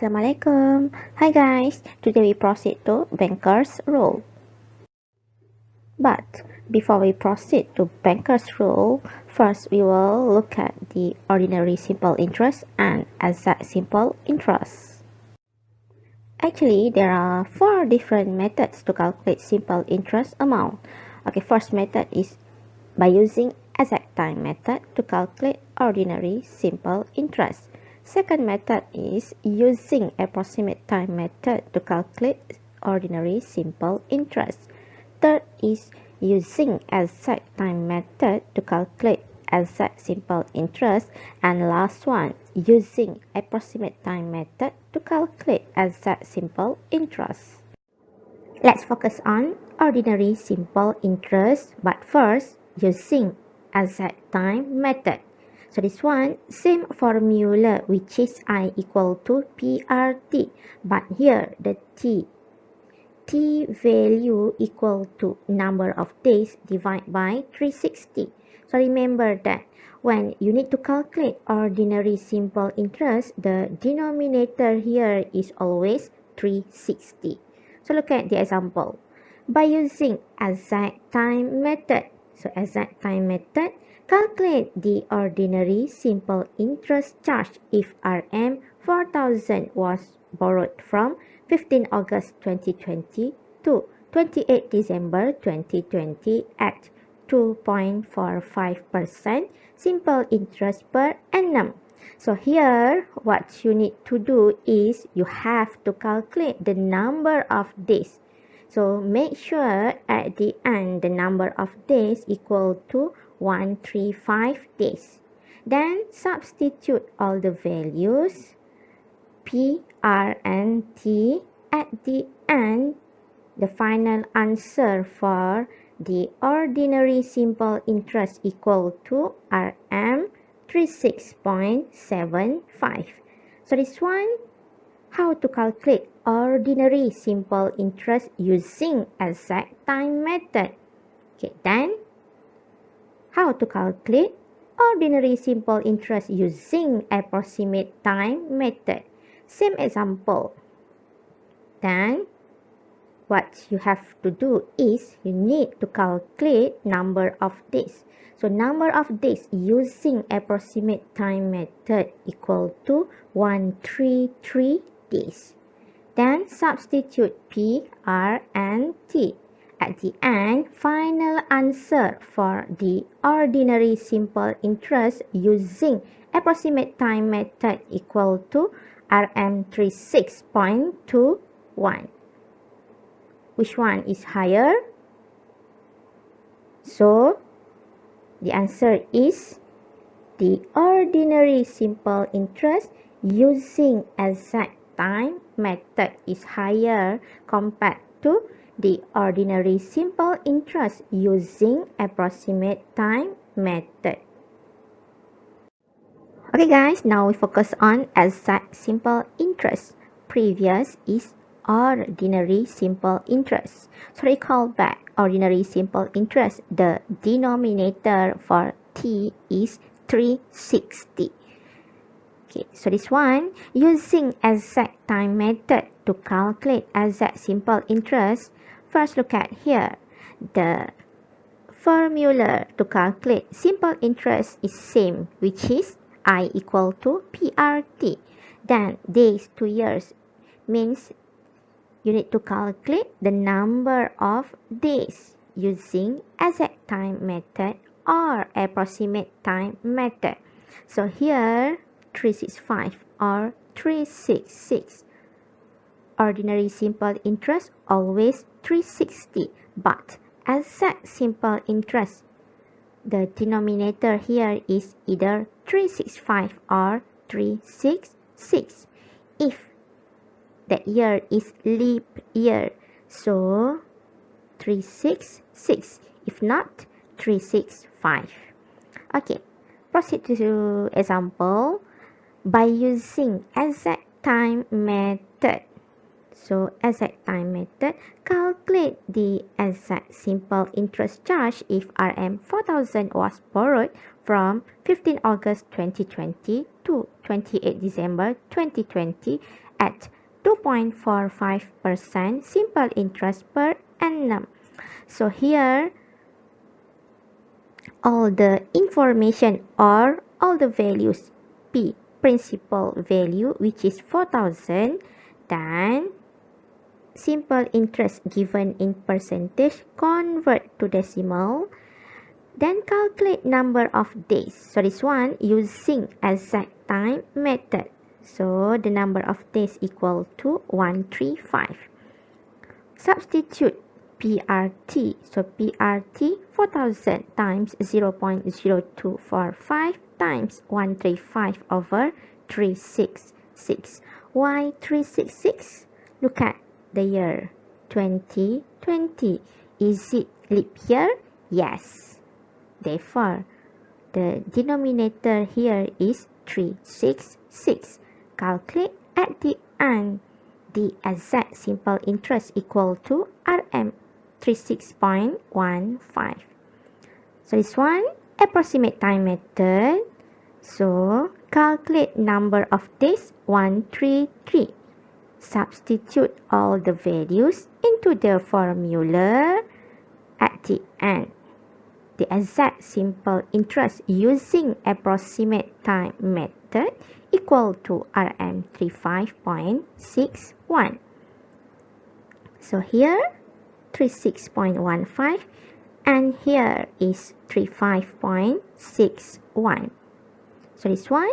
Assalamualaikum. Hi guys, today we proceed to banker's rule. But before we proceed to banker's rule, first we will look at the ordinary simple interest and exact simple interest. Actually, there are 4 different methods to calculate simple interest amount. Okay, first method is by using exact time method to calculate ordinary simple interest. Second method is using approximate time method to calculate ordinary simple interest. Third is using exact time method to calculate exact simple interest. And last one, using approximate time method to calculate exact simple interest. Let's focus on ordinary simple interest, but first using exact time method. So this one, same formula, which is I equal to PRT, but here the T value equal to number of days divided by 360. So remember that when you need to calculate ordinary simple interest, the denominator here is always 360. So look at the example. By using exact time method, so exact time method, calculate the ordinary simple interest charge if RM 4,000 was borrowed from 15 August 2020 to 28 December 2020 at 2.45% simple interest per annum. So here, what you need to do is you have to calculate the number of days. So make sure at the end the number of days equal to 135 days. Then substitute all the values P, R, and T. At the end, the final answer for the ordinary simple interest equal to RM 36.75. So this one, how to calculate ordinary simple interest using exact time method. Okay, then how to calculate ordinary simple interest using approximate time method. Same example. Then what you have to do is you need to calculate number of days. So number of days using approximate time method equal to 133 days. Then substitute P, R, and T. At the end, final answer for the ordinary simple interest using approximate time method equal to RM 36.21. Which one is higher? So, the answer is the ordinary simple interest using exact time method is higher compared to the ordinary simple interest using approximate time method. Okay guys, now we focus on exact simple interest. Previous is ordinary simple interest. So recall back ordinary simple interest. The denominator for T is 360. Okay, so this one, using exact time method to calculate exact simple interest. First look at here. The formula to calculate simple interest is same, which is I equal to PRT. Then days to years means you need to calculate the number of days using exact time method or approximate time method. So here 365 or 366. Ordinary simple interest always 360, but exact simple interest, the denominator here is either 365 or 366. If that year is leap year, so 366. If not, 365. Okay, proceed to example by using exact time method. So exact time method, calculate the exact simple interest charge if RM 4,000 was borrowed from 15 August 2020 to 28 December 2020 at 2.45% simple interest per annum. So here all the information or all the values P principal value which is 4,000, then simple interest given in percentage convert to decimal, then calculate number of days. So this one using exact time method. So the number of days equal to 135. Substitute PRT. So PRT 4000 times 0.0245 times 135 over 366. Why 366? Look at the year 2020. Is it leap year? Yes. Therefore, the denominator here is 366. Calculate at the end. The exact simple interest equal to RM 36.15. So this one approximate time method. So calculate number of days 133. Substitute all the values into the formula at the end. The exact simple interest using approximate time method equal to RM 35.61. So here 36.15 and here is 35.61. So this one,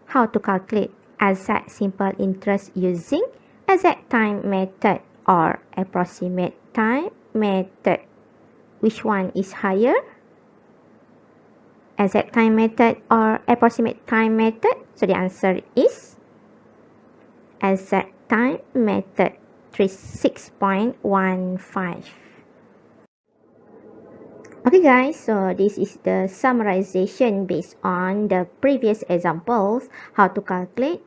how to calculate exact simple interest using exact time method or approximate time method. Which one is higher? Exact time method or approximate time method? So the answer is exact time method 36.15. Okay guys, so this is the summarization based on the previous examples, how to calculate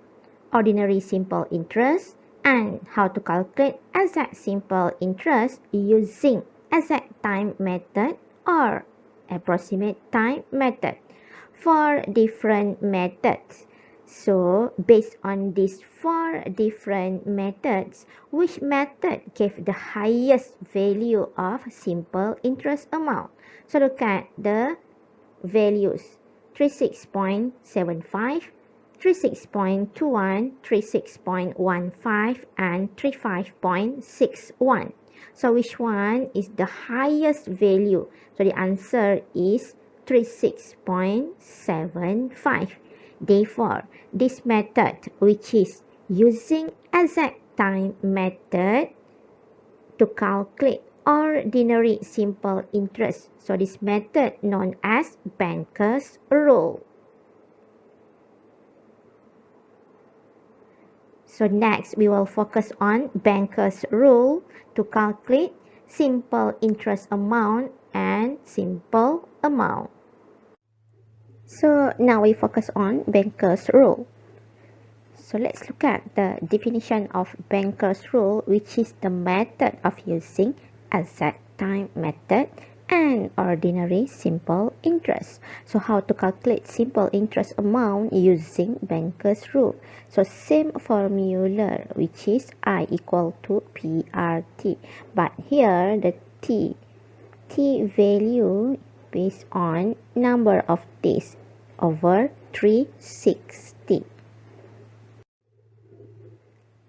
ordinary simple interest and how to calculate exact simple interest using exact time method or approximate time method for different methods. So based on these 4 different methods, which method gave the highest value of simple interest amount? So look at the values 36.75, 36.21, 36.15 and 35.61. So which one is the highest value? So the answer is 36.75. Therefore, this method, which is using exact time method to calculate ordinary simple interest. So this method known as banker's rule. So next, we will focus on banker's rule to calculate simple interest amount and simple amount. So now we focus on banker's rule. So let's look at the definition of banker's rule, which is the method of using exact time method and ordinary simple interest. So how to calculate simple interest amount using banker's rule? So same formula, which is I equal to PRT, but here the T value based on number of days over 360.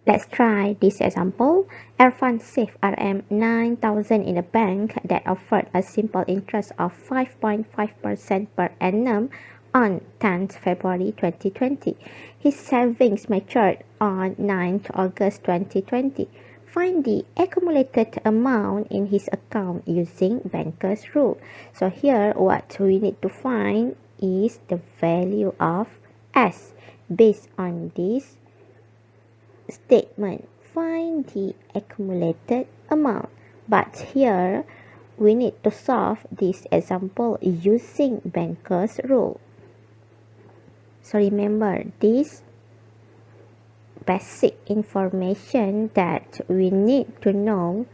Let's try this example. Erfan saved RM 9,000 in a bank that offered a simple interest of 5.5% per annum on 10th February 2020. His savings matured on 9th August 2020. Find the accumulated amount in his account using banker's rule. So here what we need to find is the value of S. Based on this statement, find the accumulated amount. But here we need to solve this example using banker's rule. So remember this basic information that we need to know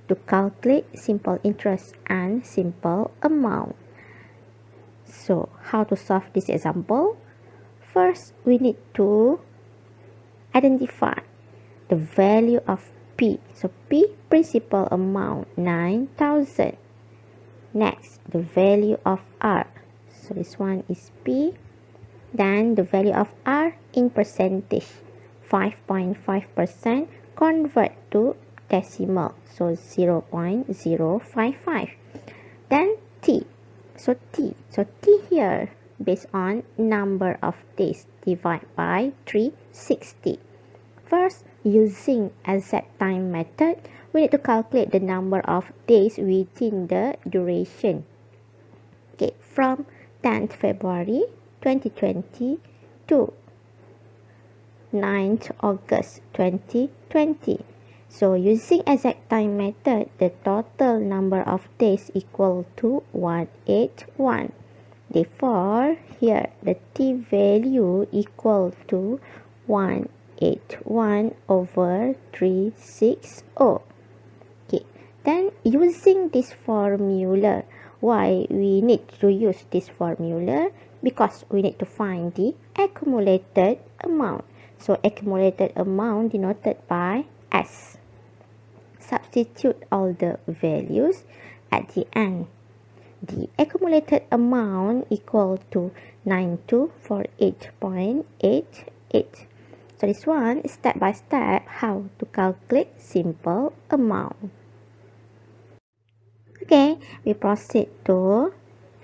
to calculate simple interest and simple amount. So how to solve this example? First, we need to identify the value of P. So P principal amount 9,000. Next, the value of R. So this one is P. Then the value of R in percentage. 5.5% convert to decimal. So 0.055. Then T. So T here based on number of days divide by 360. First, using exact time method, we need to calculate the number of days within the duration. Okay, from 10th February 2020 to 9th August 2020. So using exact time method, the total number of days equal to 181. Therefore, here the T value equal to 181 over 360. Okay, then using this formula, why we need to use this formula? Because we need to find the accumulated amount. So accumulated amount denoted by S. Substitute all the values at the end. The accumulated amount equal to 9248.88. So this one is step by step how to calculate simple amount. Okay, we proceed to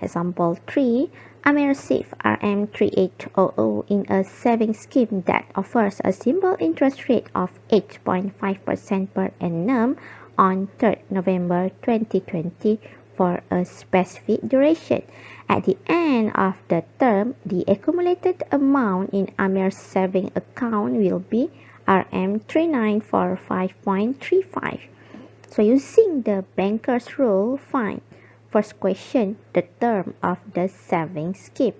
example 3. Amir received RM3800 in a savings scheme that offers a simple interest rate of 8.5% per annum on 3rd November 2020 for a specific duration. At the end of the term, the accumulated amount in Amir's saving account will be RM3945.35. So using the banker's rule, find first question, the term of the savings scheme.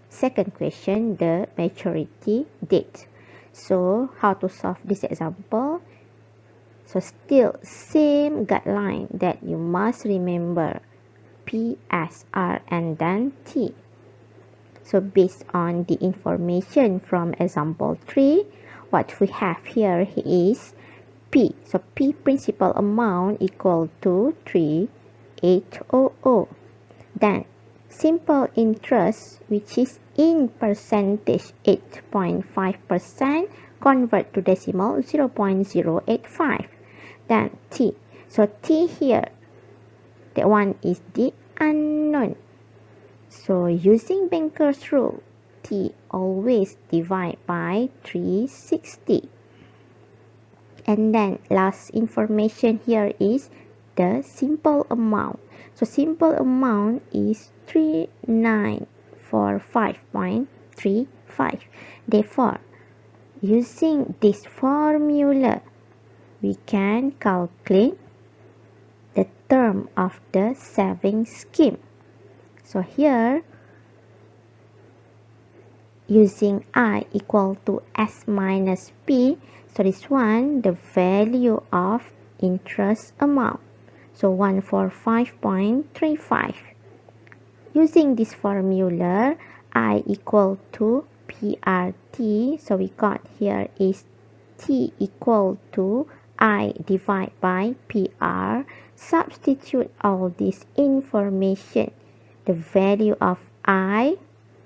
Second question, the maturity date. So how to solve this example? So still same guideline that you must remember. P, S, R, and then T. So based on the information from example 3, what we have here is P. So P principal amount equal to 3800. Then simple interest, which is in percentage 8.5%, convert to decimal 0.085. Then T. So T here, that one is the unknown. So using banker's rule, T always divide by 360. And then last information here is the simple amount. So simple amount is 3945.35. Therefore, using this formula, we can calculate the term of the savings scheme. So here, using I equal to S minus P, so this one, the value of interest amount. So 145.35. Using this formula, I equal to PRT. So we got here is T equal to I divide by PR. Substitute all this information. The value of I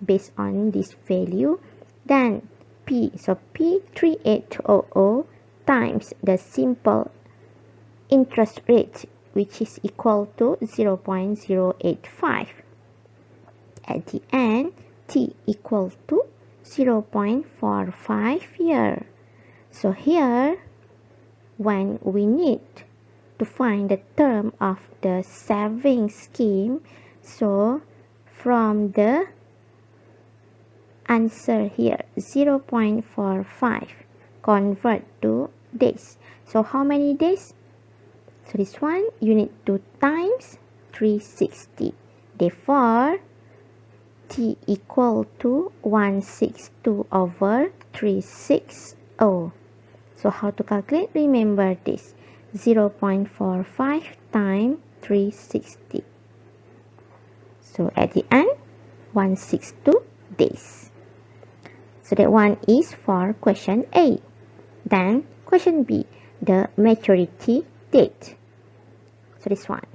based on this value. Then P. So P 3800 times the simple interest rate, which is equal to 0.085. At the end, T equal to 0.45 here. So here, when we need to find the term of the savings scheme, so from the answer here, 0.45 convert to days. So how many days? So this one, you need to times 360. Therefore, T equal to 162 over 360. So how to calculate? Remember this, 0.45 times 360. So at the end, 162 days. So that one is for question A. Then Question B, the maturity date. So this one,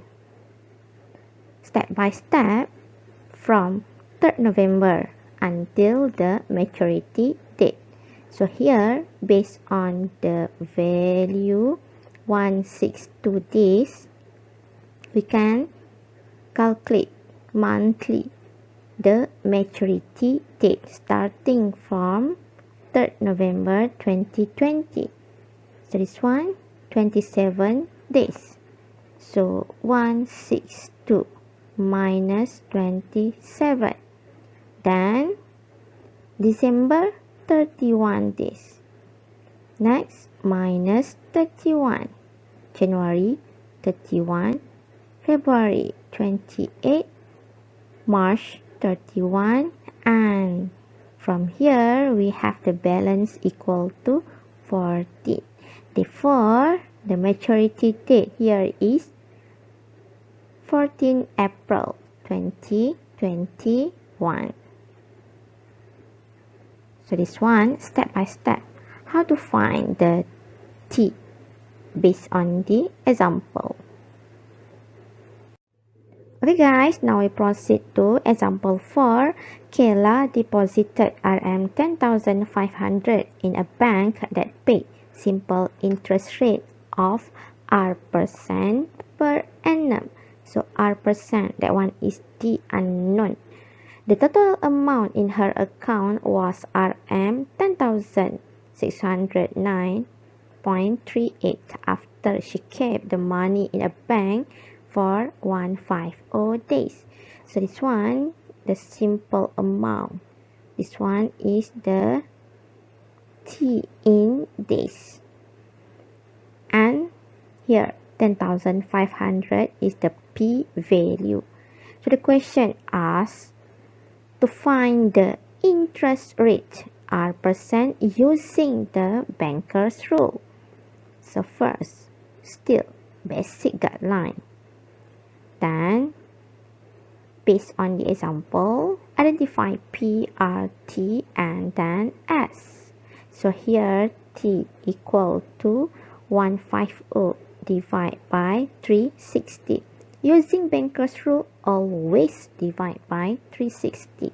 step by step from 3rd November until the maturity date. So here, based on the value 162 days, we can calculate monthly the maturity date starting from 3rd November 2020. So this one, 27 days. So 162 minus 27. Then December, 31 days. Next, minus 31. January, 31. February, 28. March, 31. And from here, we have the balance equal to 14. Therefore, the maturity date here is 14 April 2021. So this one, step by step, how to find the T based on the example. Okay guys, now we proceed to example 4. Kayla deposited Rm 10,500 in a bank that paid simple interest rate of R% per annum. So R%, that one is the unknown. The total amount in her account was Rm 10,609.38 after she kept the money in a bank for 150 days. So this one, the simple amount. This one is the T in days. And here 10,500 is the P value. So the question asks to find the interest rate R% using the banker's rule. So first, still basic guideline. Then, based on the example, identify P, R, T, and then S. So here, T equal to 150 divided by 360. Using banker's rule, always divide by 360.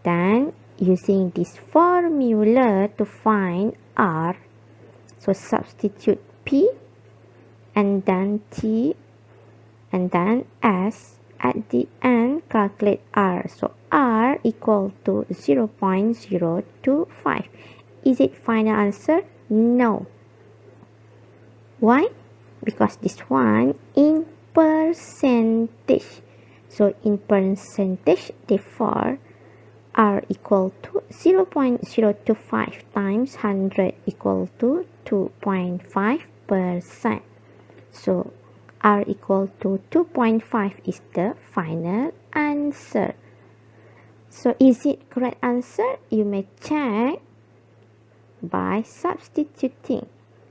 Then, using this formula to find R, so substitute P and then T and then S. At the end, calculate R. So R equal to 0.025. Is it final answer? No. Why? Because this one in percentage. So in percentage, therefore, R equal to 0.025 times 100 equal to 2.5%. So R equal to 2.5 is the final answer. So is it correct answer? You may check by substituting.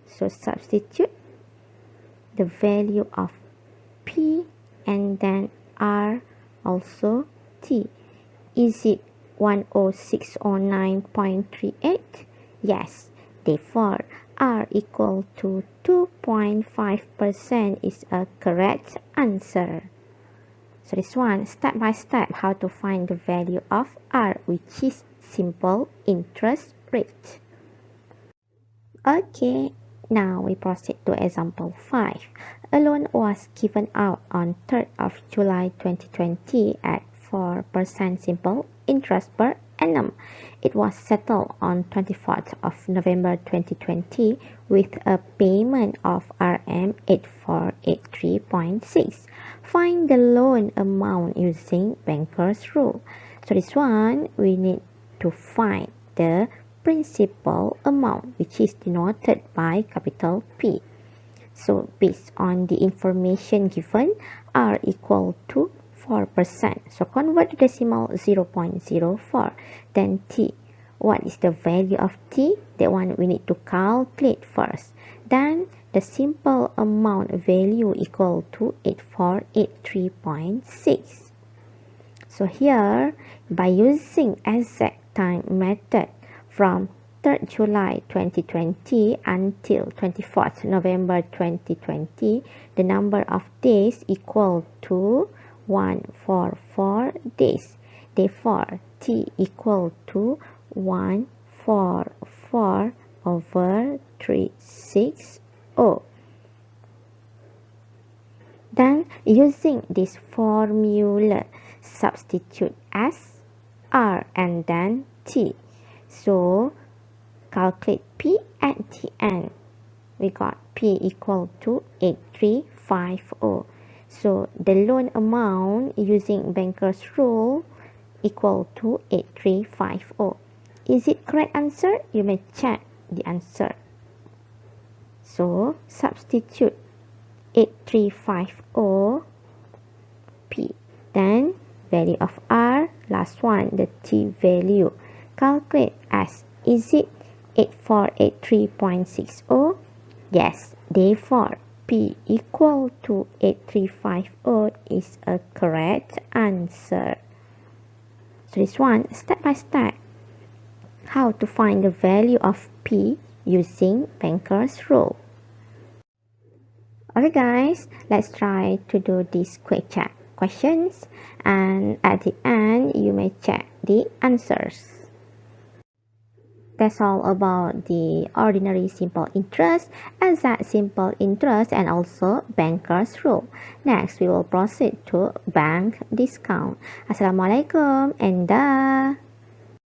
So substitute the value of P and then R also T. Is it 10609.38? Yes. Therefore, R equal to 2.5% is a correct answer. So this one, step by step, how to find the value of R, which is simple interest rate. Okay, now we proceed to example 5. A loan was given out on 3rd of July 2020 at 4% simple interest per annum. It was settled on 24th of November 2020 with a payment of Rm 8483.6. Find the loan amount using banker's rule. So this one, we need to find the principal amount, which is denoted by capital P. So based on the information given, R equal to 4%. So convert to decimal 0.04. Then T. What is the value of T? That one we need to calculate first. Then the simple amount value equal to 8483.6. So here, by using exact time method from 3rd July 2020 until 24th November 2020, the number of days equal to 144 days. Therefore, T equal to 144 over 360. Then, using this formula, substitute S, R, and then T. So, calculate P at the end. We got P equal to 8350. So, the loan amount using banker's rule equal to 8350. Is it correct answer? You may check the answer. So, substitute 8350 P. Then, value of R, last one, the T value. Calculate as, is it 8483.60? Yes, therefore, P equal to 8350 is a correct answer. So this one, step by step, how to find the value of P using banker's rule. Okay guys, let's try to do these quick check questions, and at the end you may check the answers. That's all about the ordinary simple interest, exact simple interest, and also banker's rule. Next, we will proceed to bank discount. Assalamualaikum and dah.